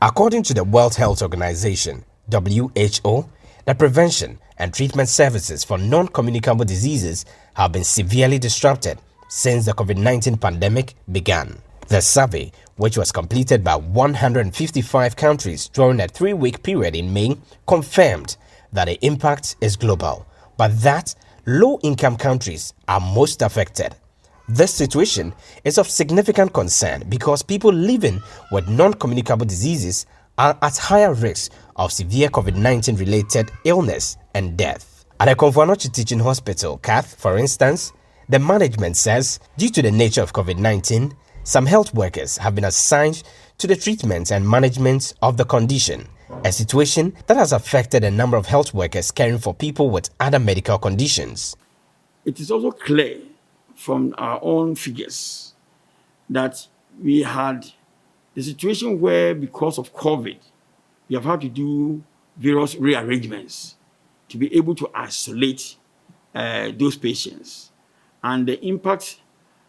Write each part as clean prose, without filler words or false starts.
According to the World Health Organization, WHO, the prevention and treatment services for non-communicable diseases have been severely disrupted since the COVID-19 pandemic began. The survey, which was completed by 155 countries during a 3-week period in May, confirmed that the impact is global, but that low-income countries are most affected. This situation is of significant concern because people living with non-communicable diseases are at higher risk of severe COVID-19 related illness and death. At the Citi Teaching Hospital, Cath, for instance, the management says due to the nature of COVID-19, some health workers have been assigned to the treatment and management of the condition, a situation that has affected a number of health workers caring for people with other medical conditions. It is also clear from our own figures that we had the situation where, because of COVID, we have had to do various rearrangements to be able to isolate those patients. And the impact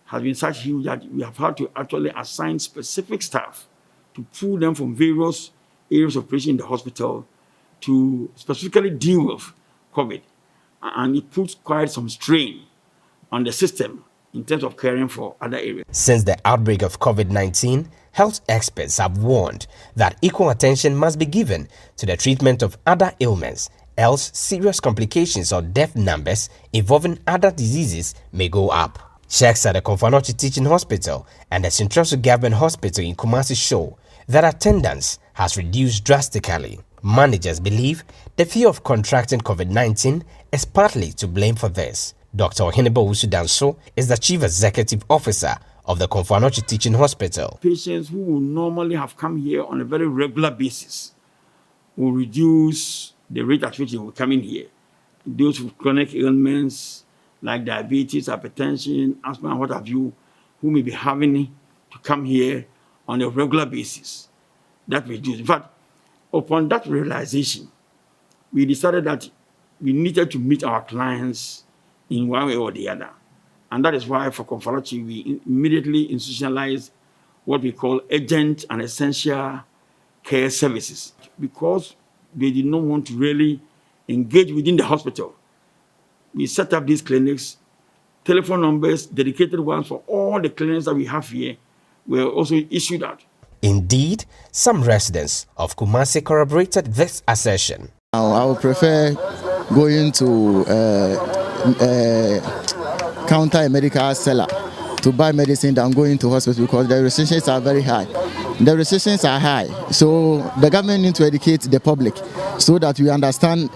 has been such huge that we have had to actually assign specific staff to pull them from various areas of operation in the hospital to specifically deal with COVID. And it puts quite some strain on the system in terms of caring for other areas. Since the outbreak of COVID-19, health experts have warned that equal attention must be given to the treatment of other ailments, else serious complications or death numbers involving other diseases may go up. Checks at the Citi Teaching Hospital and the Citi Government Hospital in Kumasi show that attendance has reduced drastically. Managers believe the fear of contracting COVID-19 is partly to blame for this. Dr. Ohinebo Usudanso is the Chief Executive Officer of the Citi Teaching Hospital. Patients who would normally have come here on a very regular basis will reduce the rate at which they will come in here. Those with chronic ailments like diabetes, hypertension, asthma, and what have you, who may be having to come here on a regular basis, that reduced. In fact, upon that realization, we decided that we needed to meet our clients in one way or the other. And that is why for Confarachi, we immediately institutionalized what we call urgent and essential care services. Because they did not want to really engage within the hospital, we set up these clinics. Telephone numbers, dedicated ones for all the clinics that we have here, were also issued out. Indeed, some residents of Kumasi corroborated this assertion. I would prefer going to counter a medical seller to buy medicine than going to hospital because the restrictions are very high. The restrictions are high, so the government needs to educate the public so that we understand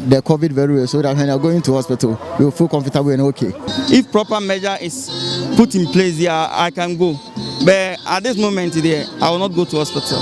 the COVID very well, so that when you're going to hospital, you feel comfortable and okay. If proper measure is put in place here, I can go. But at this moment there, I will not go to hospital.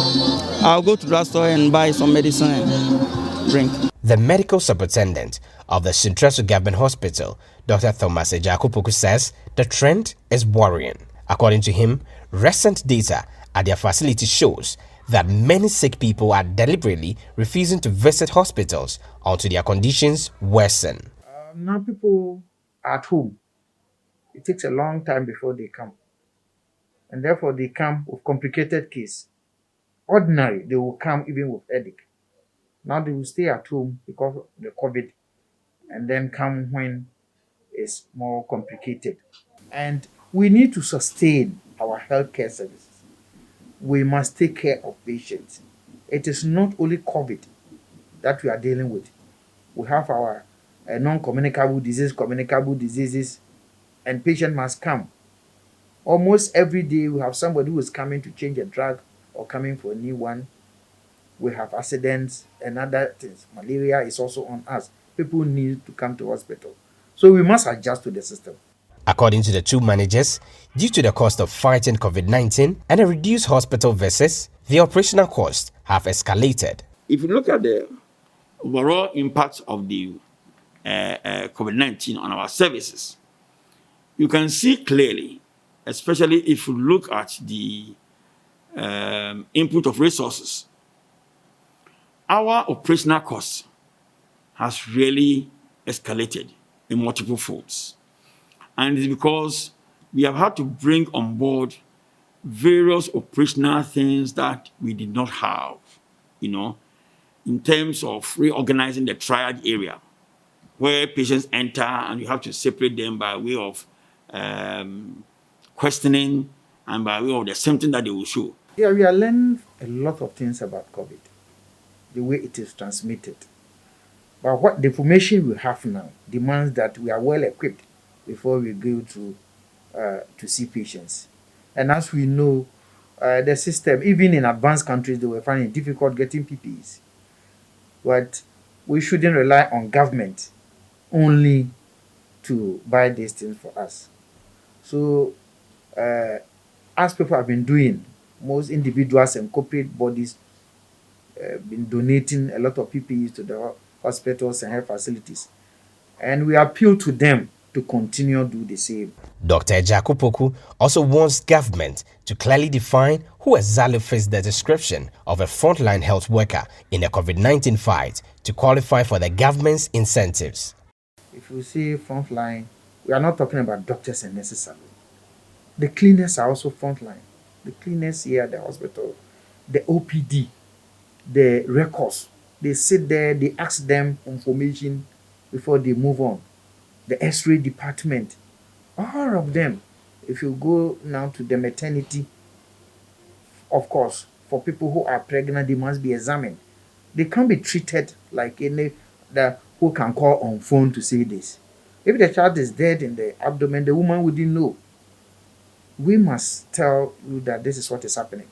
I'll go to drugstore and buy some medicine and drink. The medical superintendent of the Citi Government Hospital, Dr. Thomas Ejakupoku, says the trend is worrying. According to him, recent data at their facility shows that many sick people are deliberately refusing to visit hospitals until their conditions worsen. Now people are at home. It takes a long time before they come. And therefore they come with complicated case. Ordinary, they will come even with headache. Now they will stay at home because of the COVID and then come when it's more complicated. And we need to sustain our healthcare services. We must take care of patients. It is not only COVID that we are dealing with. We have our non-communicable disease, communicable diseases, and patient must come. Almost every day we have somebody who is coming to change a drug or coming for a new one. We have accidents and other things. Malaria is also on us. People need to come to hospital. So we must adjust to the system. According to the two managers, due to the cost of fighting COVID-19 and a reduced hospital visits, the operational costs have escalated. If you look at the overall impact of the COVID-19 on our services, you can see clearly, especially if you look at the input of resources, our operational costs has really escalated in multiple folds. And it's because we have had to bring on board various operational things that we did not have, in terms of reorganizing the triage area, where patients enter and you have to separate them by way of questioning and by way of the symptoms that they will show. Yeah, we are learning a lot of things about COVID, the way it is transmitted. But what the information we have now demands that we are well equipped before we go to see patients. And as we know, the system, even in advanced countries, they were finding it difficult getting PPEs. But we shouldn't rely on government only to buy these things for us. So, as people have been doing, most individuals and corporate bodies been donating a lot of PPEs to the hospitals and health facilities. And we appeal to them to continue to do the same. Dr. Ejakupoku also wants government to clearly define who exactly fits the description of a frontline health worker in the COVID-19 fight to qualify for the government's incentives. If you say frontline, we are not talking about doctors and nurses alone. The cleaners are also frontline. The cleaners here at the hospital, the OPD, the records, they sit there, they ask them information before they move on. The X-ray department, all of them. If you go now to the maternity, of course, for people who are pregnant, they must be examined. They can't be treated like any that who can call on phone to say this. If the child is dead in the abdomen, the woman wouldn't know. We must tell you that this is what is happening.